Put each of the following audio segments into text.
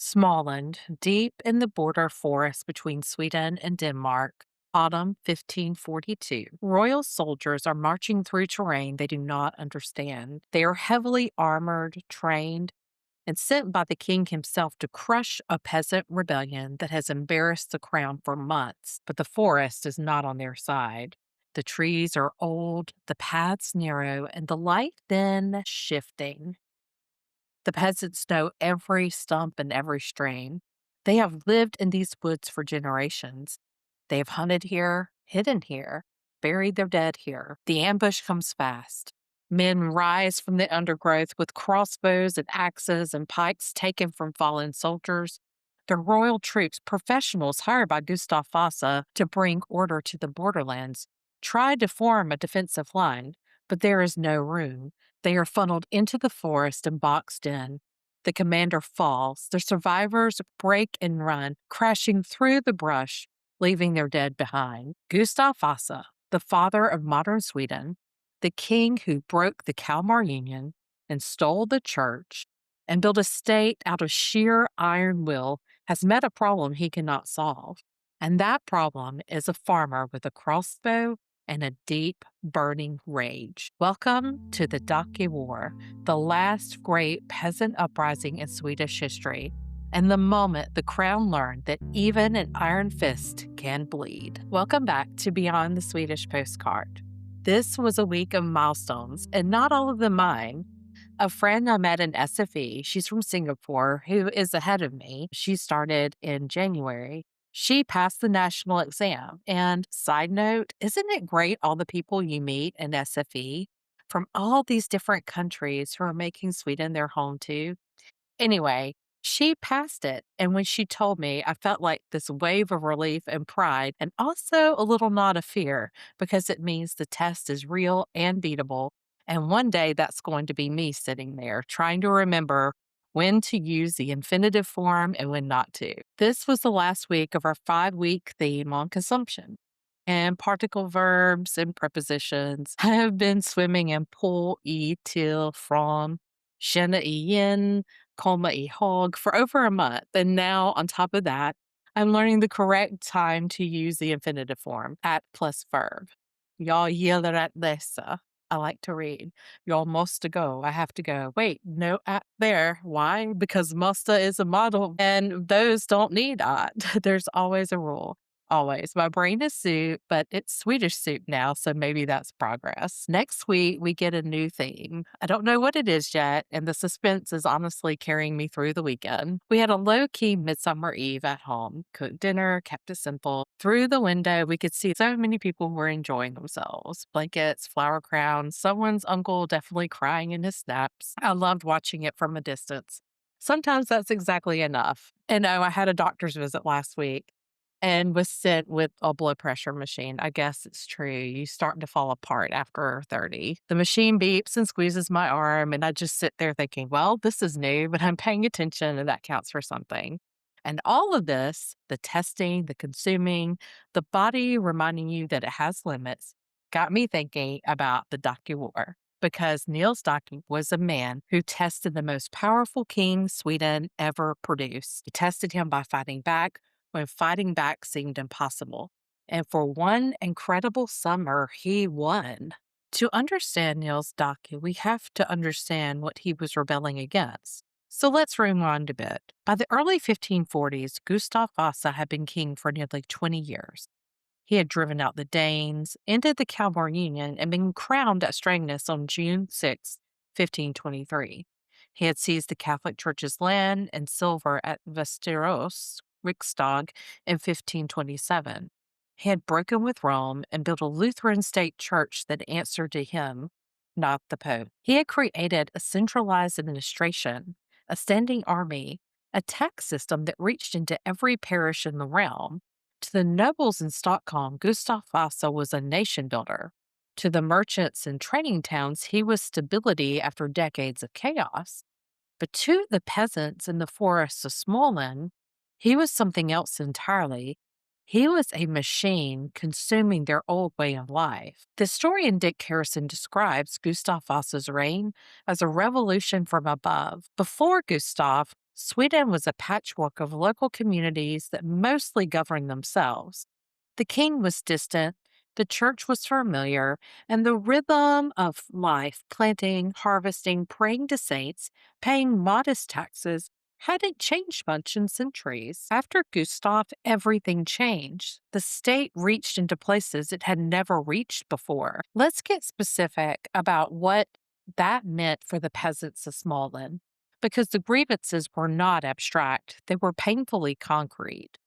Småland, deep in the border forest between Sweden and Denmark, autumn 1542. Royal soldiers are marching through terrain they do not understand. They are heavily armored, trained, and sent by the king himself to crush a peasant rebellion that has embarrassed the crown for months. But the forest is not on their side. The trees are old, the paths narrow, and the light then shifting. The peasants know every stump and every stream. They have lived in these woods for generations. They have hunted here, hidden here, buried their dead here. The ambush comes fast. Men rise from the undergrowth with crossbows and axes and pikes taken from fallen soldiers. The royal troops, professionals hired by Gustav Vasa to bring order to the borderlands, try to form a defensive line, but there is no room. They are funneled into the forest and boxed in. The commander falls. The survivors break and run, crashing through the brush, leaving their dead behind. Gustav Vasa, the father of modern Sweden, the king who broke the Kalmar Union and stole the church and built a state out of sheer iron will, has met a problem he cannot solve. And that problem is a farmer with a crossbow and a deep, burning rage. Welcome to the Dacke War, the last great peasant uprising in Swedish history, and the moment the crown learned that even an iron fist can bleed. Welcome back to Beyond the Swedish Postcard. This was a week of milestones, and not all of them mine. A friend I met in SFE, she's from Singapore, who is ahead of me. She started in January. She passed the national exam. And side note, isn't it great all the people you meet in SFE from all these different countries who are making Sweden their home too? Anyway, she passed it. And when she told me, I felt like this wave of relief and pride, and also a little nod of fear, because it means the test is real and beatable. And one day that's going to be me sitting there trying to remember when to use the infinitive form and when not to. This was the last week of our 5-week theme on consumption and particle verbs and prepositions. I have been swimming in pool i till from, känna igen, komma ihåg for over a month. And now, on top of that, I'm learning the correct time to use the infinitive form, at plus verb. Jag gillar att läsa. I like to read. Y'all must go. I have to go. Wait, no at there. Why? Because musta is a model and those don't need at. There's always a rule. Always. My brain is soup, but it's Swedish soup now, so maybe that's progress. Next week, we get a new theme. I don't know what it is yet, and the suspense is honestly carrying me through the weekend. We had a low-key Midsummer Eve at home, cooked dinner, kept it simple. Through the window, we could see so many people were enjoying themselves. Blankets, flower crowns, someone's uncle definitely crying in his snaps. I loved watching it from a distance. Sometimes that's exactly enough. And oh, I had a doctor's visit last week and was sent with a blood pressure machine. I guess it's true. You start to fall apart after 30. The machine beeps and squeezes my arm, and I just sit there thinking, well, this is new, but I'm paying attention, and that counts for something. And all of this, the testing, the consuming, the body reminding you that it has limits, got me thinking about the Dacke War. Because Nils Dacke was a man who tested the most powerful king Sweden ever produced. He tested him by fighting back when fighting back seemed impossible. And for one incredible summer, he won. To understand Nils Dacke, we have to understand what he was rebelling against. So let's rewind a bit. By the early 1540s, Gustav Vasa had been king for nearly 20 years. He had driven out the Danes, ended the Kalmar Union, and been crowned at Strängnäs on June 6, 1523. He had seized the Catholic Church's land and silver at Västerås, Riksdag, in 1527. He had broken with Rome and built a Lutheran state church that answered to him, not the Pope. He had created a centralized administration, a standing army, a tax system that reached into every parish in the realm. To the nobles in Stockholm, Gustav Vasa was a nation builder. To the merchants and trading towns, he was stability after decades of chaos. But to the peasants in the forests of Småland, he was something else entirely. He was a machine consuming their old way of life. The historian Dick Harrison describes Gustav Vasa's reign as a revolution from above. Before Gustav, Sweden was a patchwork of local communities that mostly governed themselves. The king was distant, the church was familiar, and the rhythm of life, planting, harvesting, praying to saints, paying modest taxes, hadn't changed much in centuries. After Gustav, everything changed. The state reached into places it had never reached before. Let's get specific about what that meant for the peasants of Småland, because the grievances were not abstract, they were painfully concrete.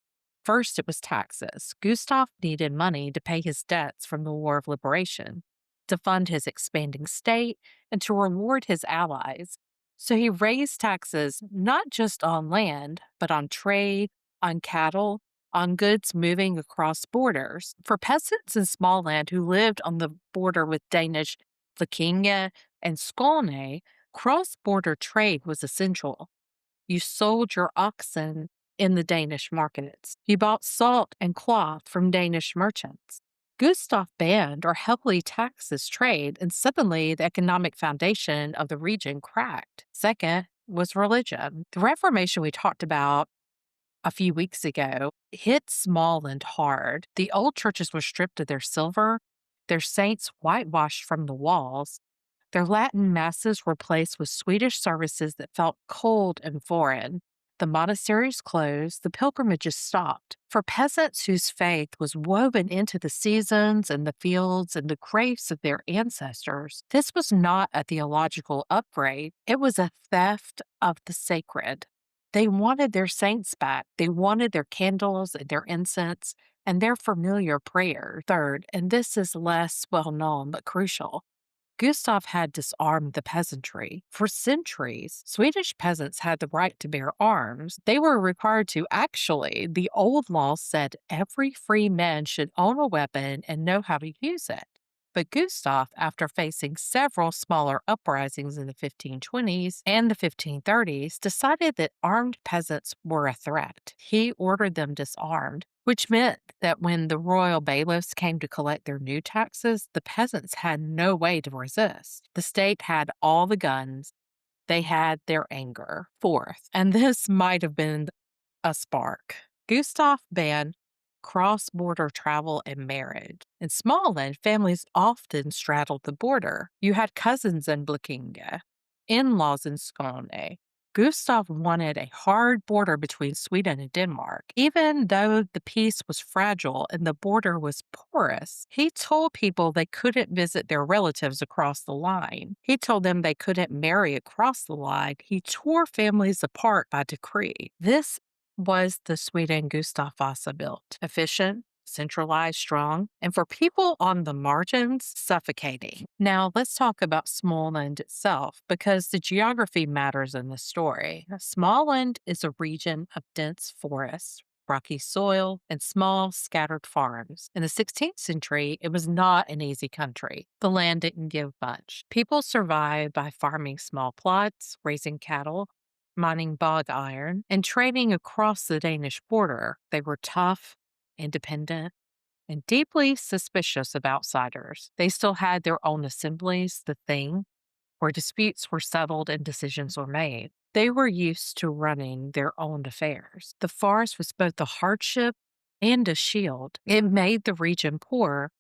First, it was taxes. Gustav needed money to pay his debts from the War of Liberation, to fund his expanding state, and to reward his allies. So he raised taxes not just on land, but on trade, on cattle, on goods moving across borders. For peasants in Småland who lived on the border with Danish Blekinge and Skåne, cross border trade was essential. You sold your oxen in the Danish markets. You bought salt and cloth from Danish merchants. Gustav banned or heavily taxed this trade, and suddenly the economic foundation of the region cracked. Second was religion. The Reformation we talked about a few weeks ago hit Småland hard. The old churches were stripped of their silver, their saints whitewashed from the walls, their Latin masses were replaced with Swedish services that felt cold and foreign. The monasteries closed, the pilgrimages stopped. For peasants whose faith was woven into the seasons and the fields and the graves of their ancestors, this was not a theological upgrade, it was a theft of the sacred. They wanted their saints back, they wanted their candles and their incense and their familiar prayer. Third, and this is less well known but crucial, Gustav had disarmed the peasantry. For centuries, Swedish peasants had the right to bear arms. They were required to. Actually, the old law said every free man should own a weapon and know how to use it. But Gustav, after facing several smaller uprisings in the 1520s and the 1530s, decided that armed peasants were a threat. He ordered them disarmed, which meant that when the royal bailiffs came to collect their new taxes, the peasants had no way to resist. The state had all the guns, they had their anger. Fourth, and this might have been a spark, Gustav banned cross-border travel and marriage. In Småland, families often straddled the border. You had cousins in Blekinge, in-laws in Skåne. Gustav wanted a hard border between Sweden and Denmark. Even though the peace was fragile and the border was porous, he told people they couldn't visit their relatives across the line. He told them they couldn't marry across the line. He tore families apart by decree. This was the Sweden Gustav Vasa built. Efficient, centralized, strong, and for people on the margins, suffocating. Now, let's talk about Småland itself, because the geography matters in this story. Småland is a region of dense forests, rocky soil, and small, scattered farms. In the 16th century, it was not an easy country. The land didn't give much. People survived by farming small plots, raising cattle, mining bog iron, and trading across the Danish border. They were tough, independent, and deeply suspicious of outsiders. They still had their own assemblies, the thing, where disputes were settled and decisions were made. They were used to running their own affairs. The forest was both a hardship and a shield. It made the region poor,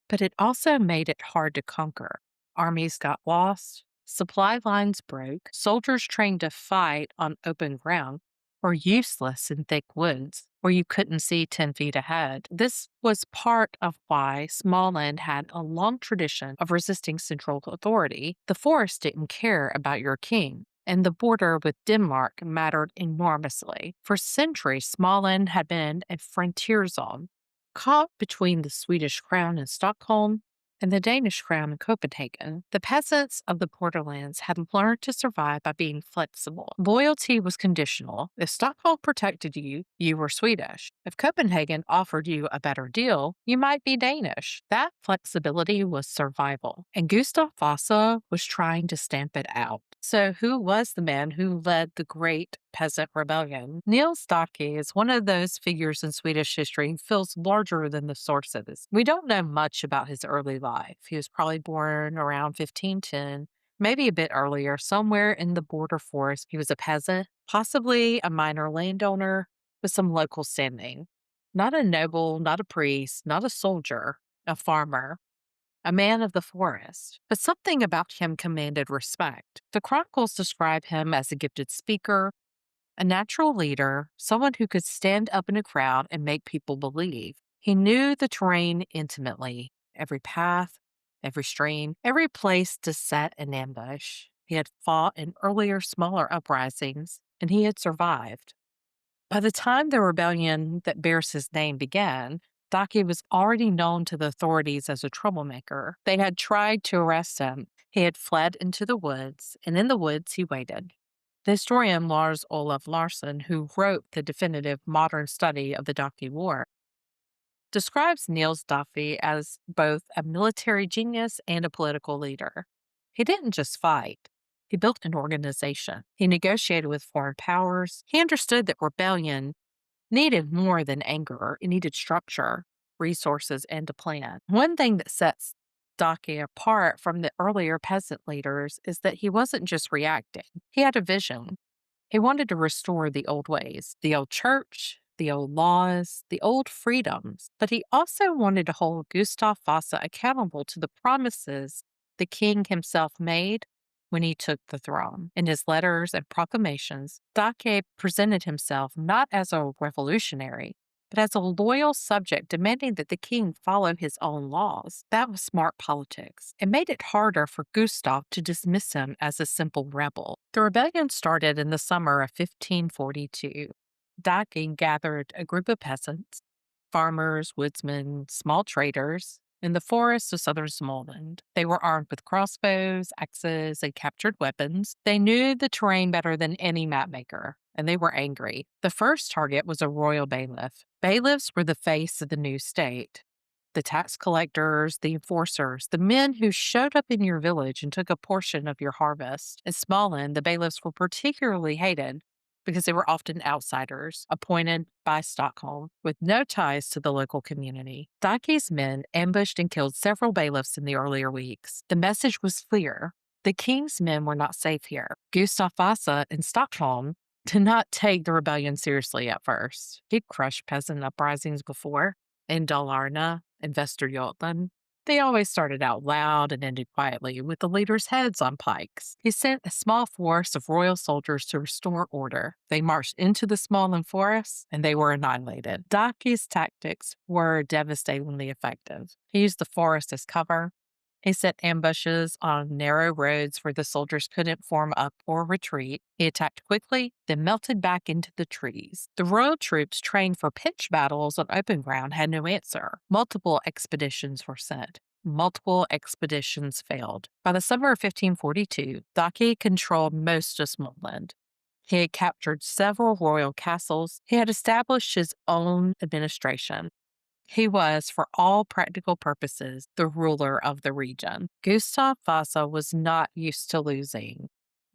but it also made it hard to conquer. Armies got lost, supply lines broke, soldiers trained to fight on open ground were useless in thick woods where you couldn't see 10 feet ahead. This was part of why Småland had a long tradition of resisting central authority. The forest didn't care about your king, and the border with Denmark mattered enormously. For centuries, Småland had been a frontier zone, caught between the Swedish crown in Stockholm and the Danish crown in Copenhagen. The peasants of the borderlands had learned to survive by being flexible. Loyalty was conditional. If Stockholm protected you, you were Swedish. If Copenhagen offered you a better deal, you might be Danish. That flexibility was survival, and Gustav Vasa was trying to stamp it out. So who was the man who led the Great Peasant Rebellion? Nils Dacke is one of those figures in Swedish history who feels larger than the sources. We don't know much about his early life. He was probably born around 1510, Maybe a bit earlier, somewhere in the border forest, he was a peasant, possibly a minor landowner with some local standing. Not a noble, not a priest, not a soldier, a farmer, a man of the forest. But something about him commanded respect. The chronicles describe him as a gifted speaker, a natural leader, someone who could stand up in a crowd and make people believe. He knew the terrain intimately, every path, every stream, every place to set an ambush. He had fought in earlier, smaller uprisings, and he had survived. By the time the rebellion that bears his name began, Dacke was already known to the authorities as a troublemaker. They had tried to arrest him. He had fled into the woods, and in the woods he waited. The historian Lars Olav Larsson, who wrote the definitive modern study of the Dacke War, describes Nils Dacke as both a military genius and a political leader. He didn't just fight. He built an organization. He negotiated with foreign powers. He understood that rebellion needed more than anger. It needed structure, resources, and a plan. One thing that sets Dacke apart from the earlier peasant leaders is that he wasn't just reacting. He had a vision. He wanted to restore the old ways, the old church, the old laws, the old freedoms, but he also wanted to hold Gustav Vasa accountable to the promises the king himself made when he took the throne. In his letters and proclamations, Dacke presented himself not as a revolutionary, but as a loyal subject demanding that the king follow his own laws. That was smart politics. It made it harder for Gustav to dismiss him as a simple rebel. The rebellion started in the summer of 1542. Dacke gathered a group of peasants, farmers, woodsmen, small traders, in the forests of southern Småland. They were armed with crossbows, axes, and captured weapons. They knew the terrain better than any mapmaker, and they were angry. The first target was a royal bailiff. Bailiffs were the face of the new state. The tax collectors, the enforcers, the men who showed up in your village and took a portion of your harvest. In Småland, the bailiffs were particularly hated because they were often outsiders, appointed by Stockholm, with no ties to the local community. Dacke's men ambushed and killed several bailiffs in the earlier weeks. The message was clear. The king's men were not safe here. Gustav Vasa in Stockholm did not take the rebellion seriously at first. He'd crushed peasant uprisings before, in Dalarna and Västergötland. They always started out loud and ended quietly, with the leaders' heads on pikes. He sent a small force of royal soldiers to restore order. They marched into the Småland forests, and they were annihilated. Dacke's tactics were devastatingly effective. He used the forest as cover. He set ambushes on narrow roads where the soldiers couldn't form up or retreat. He attacked quickly, then melted back into the trees. The royal troops trained for pitched battles on open ground had no answer. Multiple expeditions were sent. Multiple expeditions failed. By the summer of 1542, Dacke controlled most of Småland. He had captured several royal castles. He had established his own administration. He was, for all practical purposes, the ruler of the region. Gustav Vasa was not used to losing.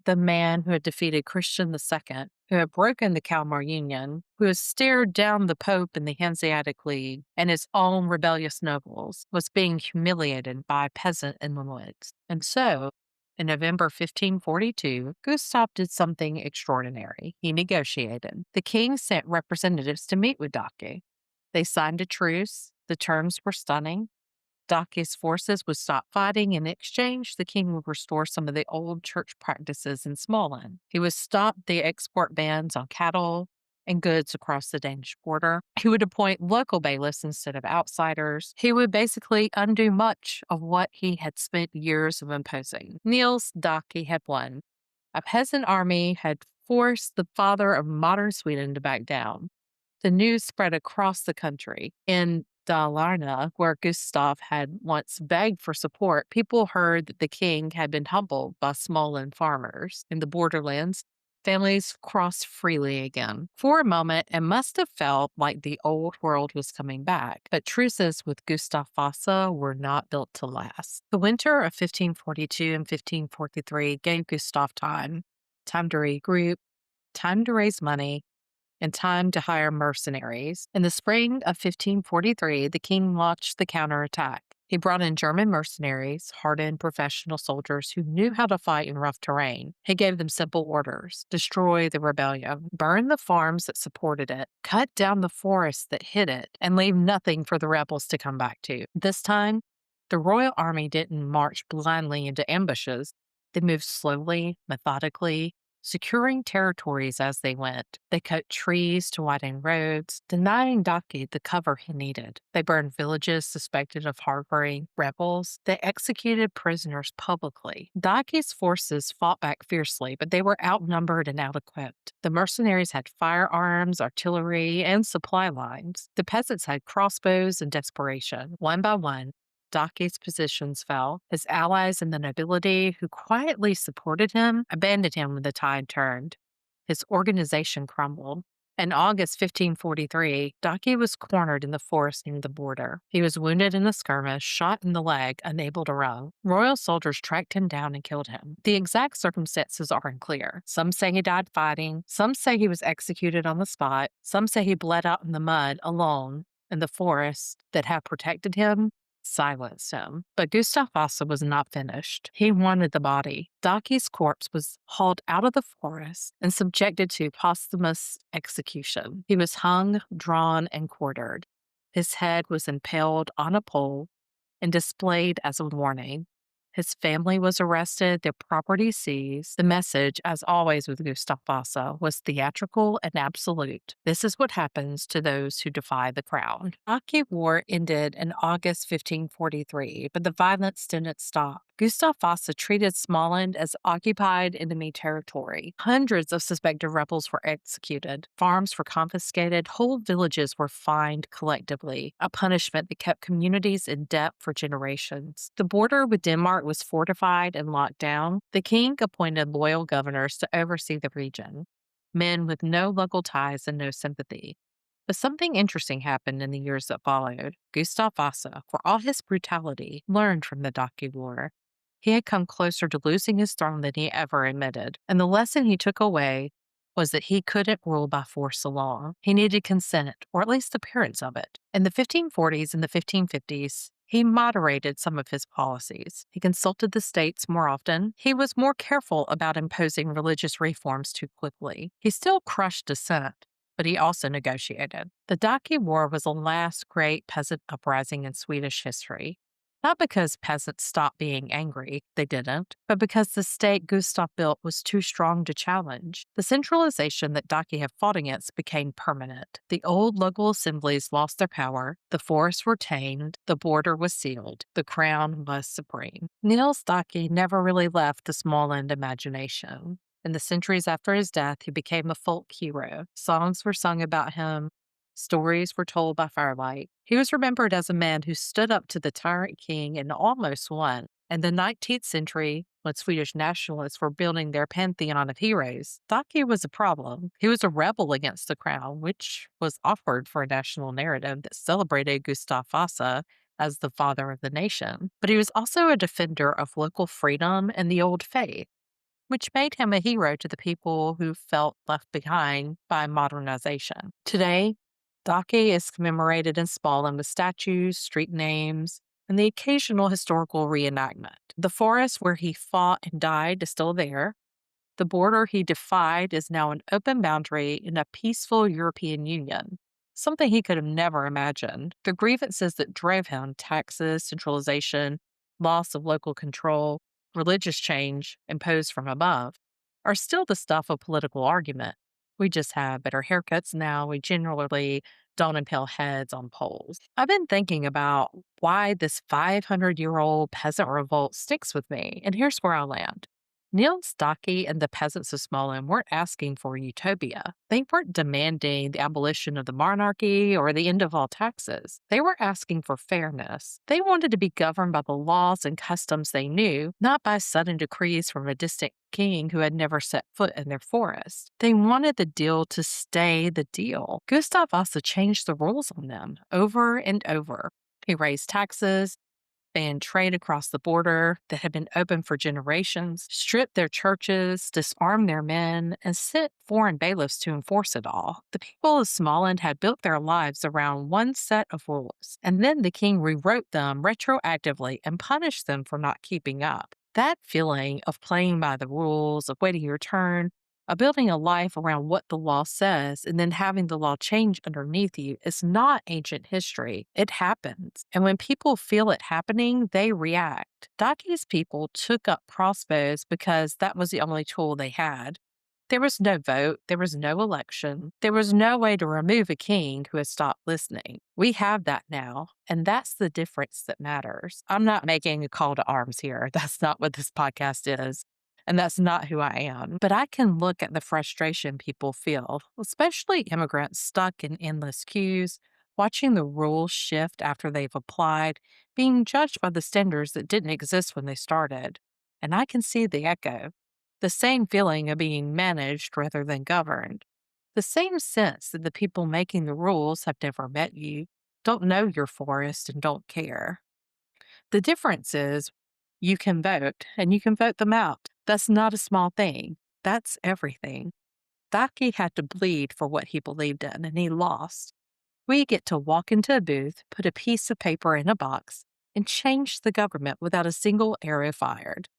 The man who had defeated Christian II, who had broken the Kalmar Union, who had stared down the Pope in the Hanseatic League and his own rebellious nobles, was being humiliated by a peasant in the woods. And so, in November 1542, Gustav did something extraordinary. He negotiated. The king sent representatives to meet with Dacke. They signed a truce. The terms were stunning. Dacke's forces would stop fighting. In exchange, the king would restore some of the old church practices in Småland. He would stop the export bans on cattle and goods across the Danish border. He would appoint local bailiffs instead of outsiders. He would basically undo much of what he had spent years of imposing. Nils Dacke had won. A peasant army had forced the father of modern Sweden to back down. The news spread across the country. In Dalarna, where Gustav had once begged for support, people heard that the king had been humbled by Småland farmers. In the borderlands, families crossed freely again. For a moment, it must have felt like the old world was coming back, but truces with Gustav Vasa were not built to last. The winter of 1542 and 1543 gave Gustav time to regroup, time to raise money, and time to hire mercenaries. In the spring of 1543, the king launched the counterattack. He brought in German mercenaries, hardened professional soldiers who knew how to fight in rough terrain. He gave them simple orders: destroy the rebellion, burn the farms that supported it, cut down the forests that hid it, and leave nothing for the rebels to come back to. This time, the royal army didn't march blindly into ambushes. They moved slowly, methodically, securing territories as they went. They cut trees to widen roads, denying Dacke the cover he needed. They burned villages suspected of harboring rebels. They executed prisoners publicly. Dacke's forces fought back fiercely, but they were outnumbered and out-equipped. The mercenaries had firearms, artillery, and supply lines. The peasants had crossbows and desperation. One by one, Dacke's positions fell. His allies and the nobility, who quietly supported him, abandoned him when the tide turned. His organization crumbled. In August 1543, Dacke was cornered in the forest near the border. He was wounded in a skirmish, shot in the leg, unable to run. Royal soldiers tracked him down and killed him. The exact circumstances are unclear. Some say he died fighting, some say he was executed on the spot, some say he bled out in the mud alone in the forest that had protected him silenced him. But Gustav Vasa was not finished. He wanted the body. Dacke's corpse was hauled out of the forest and subjected to posthumous execution. He was hung, drawn, and quartered. His head was impaled on a pole and displayed as a warning. His family was arrested, their property seized. The message, as always with Gustav Vasa, was theatrical and absolute. This is what happens to those who defy the crown. Dacke War ended in August 1543, but the violence didn't stop. Gustav Vasa treated Småland as occupied enemy territory. Hundreds of suspected rebels were executed. Farms were confiscated. Whole villages were fined collectively, a punishment that kept communities in debt for generations. The border with Denmark was fortified and locked down. The king appointed loyal governors to oversee the region, men with no local ties and no sympathy. But something interesting happened in the years that followed. Gustav Vasa, for all his brutality, learned from the Dacke War. He had come closer to losing his throne than he ever admitted, and the lesson he took away was that he couldn't rule by force alone. He needed consent, or at least appearance of it. In the 1540s and the 1550s, he moderated some of his policies. He consulted the states more often. He was more careful about imposing religious reforms too quickly. He still crushed dissent, but he also negotiated. The Dacke War was the last great peasant uprising in Swedish history. Not because peasants stopped being angry, they didn't, but because the state Gustav built was too strong to challenge. The centralization that Dacke had fought against became permanent. The old local assemblies lost their power, the forests were tamed, the border was sealed, the crown was supreme. Nils Dacke never really left the Småland imagination. In the centuries after his death, he became a folk hero. Songs were sung about him. Stories were told by firelight. He was remembered as a man who stood up to the tyrant king and almost won. In the 19th century, when Swedish nationalists were building their pantheon of heroes, Dacke was a problem. He was a rebel against the crown, which was awkward for a national narrative that celebrated Gustav Vasa as the father of the nation. But he was also a defender of local freedom and the old faith, which made him a hero to the people who felt left behind by modernization. Today, Dacke is commemorated in Småland with statues, street names, and the occasional historical reenactment. The forest where he fought and died is still there. The border he defied is now an open boundary in a peaceful European Union, something he could have never imagined. The grievances that drove him, taxes, centralization, loss of local control, religious change imposed from above, are still the stuff of political argument. We just have better haircuts now. We generally don't impale heads on poles. I've been thinking about why this 500-year-old peasant revolt sticks with me, and here's where I land. Nils Dacke and the peasants of Småland weren't asking for utopia. They weren't demanding the abolition of the monarchy or the end of all taxes. They were asking for fairness. They wanted to be governed by the laws and customs they knew, not by sudden decrees from a distant king who had never set foot in their forest. They wanted the deal to stay the deal. Gustav Vasa changed the rules on them over and over. He raised taxes, banned trade across the border that had been open for generations, stripped their churches, disarmed their men, and sent foreign bailiffs to enforce it all. The people of Småland had built their lives around one set of rules, and then the king rewrote them retroactively and punished them for not keeping up. That feeling of playing by the rules, of waiting your turn, of building a life around what the law says and then having the law change underneath you is not ancient history. It happens. And when people feel it happening, they react. Dacke's people took up crossbows because that was the only tool they had. There was no vote, there was no election, there was no way to remove a king who had stopped listening. We have that now, and that's the difference that matters. I'm not making a call to arms here. That's not what this podcast is. And that's not who I am. But I can look at the frustration people feel, especially immigrants stuck in endless queues, watching the rules shift after they've applied, being judged by the standards that didn't exist when they started. And I can see the echo. The same feeling of being managed rather than governed. The same sense that the people making the rules have never met you, don't know your forest, and don't care. The difference is you can vote, and you can vote them out. That's not a small thing. That's everything. Dacke had to bleed for what he believed in, and he lost. We get to walk into a booth, put a piece of paper in a box, and change the government without a single arrow fired.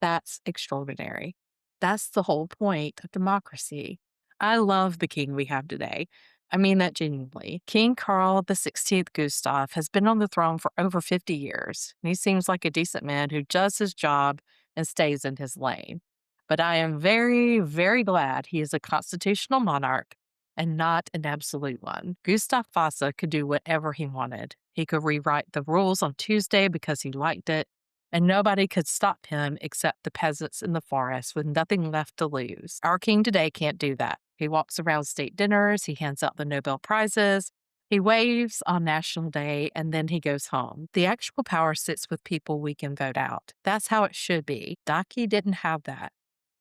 That's extraordinary. That's the whole point of democracy. I love the king we have today. I mean that genuinely. King Carl XVI Gustav has been on the throne for over 50 years, and he seems like a decent man who does his job and stays in his lane. But I am very, very glad he is a constitutional monarch and not an absolute one. Gustav Vasa could do whatever he wanted. He could rewrite the rules on Tuesday because he liked it, and nobody could stop him except the peasants in the forest with nothing left to lose. Our king today can't do that. He walks around state dinners, he hands out the Nobel Prizes, he waves on National Day, and then he goes home. The actual power sits with people we can vote out. That's how it should be. Dacke didn't have that.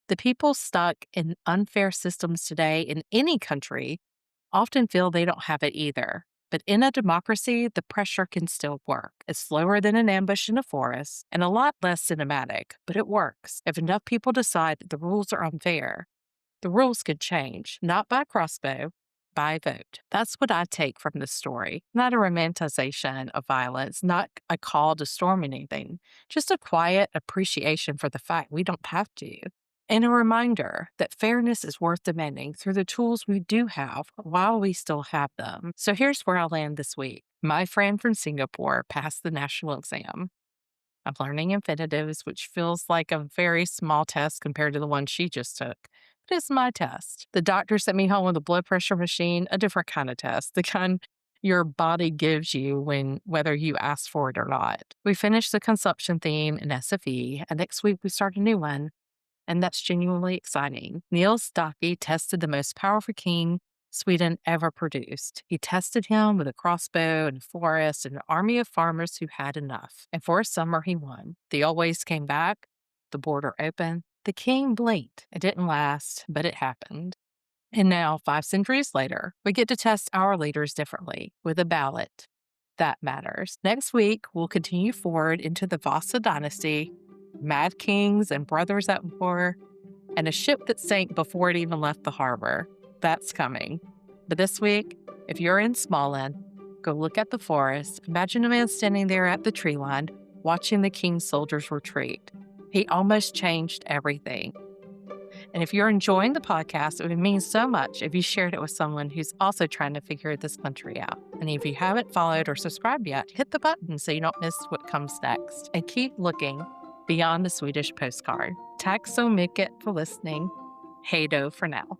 The people stuck in unfair systems today in any country often feel they don't have it either. But in a democracy, the pressure can still work. It's slower than an ambush in a forest and a lot less cinematic, but it works. If enough people decide that the rules are unfair, the rules could change, not by crossbow, by vote. That's what I take from this story. Not a romanticization of violence, not a call to storm anything, just a quiet appreciation for the fact we don't have to. And a reminder that fairness is worth demanding through the tools we do have while we still have them. So here's where I'll land this week. My friend from Singapore passed the national exam. I'm learning infinitives, which feels like a very small test compared to the one she just took. But it's my test. The doctor sent me home with a blood pressure machine, a different kind of test, the kind your body gives you whether you ask for it or not. We finished the consumption theme in SFE, and next week we start a new one. And that's genuinely exciting. Nils Dacke tested the most powerful king Sweden ever produced. He tested him with a crossbow and a forest and an army of farmers who had enough. And for a summer, he won. The old ways came back, the border opened. The king blinked. It didn't last, but it happened. And now, 5 centuries later, we get to test our leaders differently with a ballot. That matters. Next week, we'll continue forward into the Vasa dynasty, mad kings and brothers at war, and a ship that sank before it even left the harbor. That's coming. But this week, if you're in Småland, go look at the forest. Imagine a man standing there at the tree line, watching the king's soldiers retreat. He almost changed everything. And if you're enjoying the podcast, it would mean so much if you shared it with someone who's also trying to figure this country out. And if you haven't followed or subscribed yet, hit the button so you don't miss what comes next. And keep looking beyond the Swedish postcard. Tack so mycket for listening. Hej då for now.